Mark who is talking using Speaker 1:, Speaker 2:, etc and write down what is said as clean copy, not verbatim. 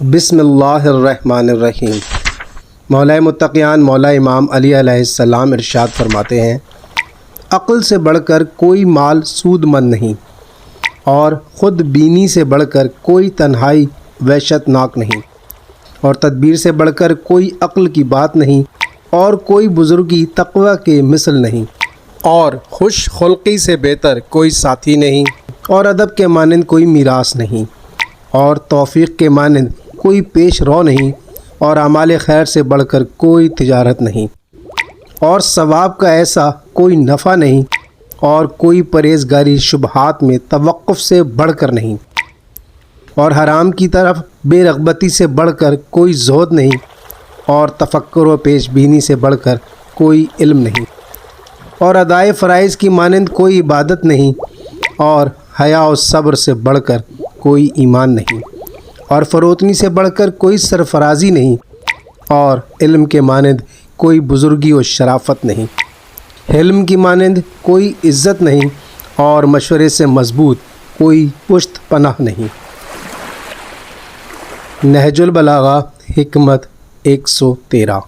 Speaker 1: بسم اللہ الرحمن الرحیم۔ مولا متقیان مولا امام علی علیہ السلام ارشاد فرماتے ہیں، عقل سے بڑھ کر کوئی مال سود مند نہیں، اور خود بینی سے بڑھ کر کوئی تنہائی وحشت ناک نہیں، اور تدبیر سے بڑھ کر کوئی عقل کی بات نہیں، اور کوئی بزرگی تقوی کے مثل نہیں، اور خوش خلقی سے بہتر کوئی ساتھی نہیں، اور ادب کے مانند کوئی میراث نہیں، اور توفیق کے مانند کوئی پیش رو نہیں، اور اعمال خیر سے بڑھ کر کوئی تجارت نہیں، اور ثواب کا ایسا کوئی نفع نہیں، اور کوئی پرہیزگاری شبہات میں توقف سے بڑھ کر نہیں، اور حرام کی طرف بے رغبتی سے بڑھ کر کوئی زہد نہیں، اور تفکر و پیش بینی سے بڑھ کر کوئی علم نہیں، اور ادائے فرائض کی مانند کوئی عبادت نہیں، اور حیا و صبر سے بڑھ کر کوئی ایمان نہیں، اور فروتنی سے بڑھ کر کوئی سرفرازی نہیں، اور علم کے مانند کوئی بزرگی و شرافت نہیں، حلم کی مانند کوئی عزت نہیں، اور مشورے سے مضبوط کوئی پشت پناہ نہیں۔ نہج البلاغہ حکمت 113۔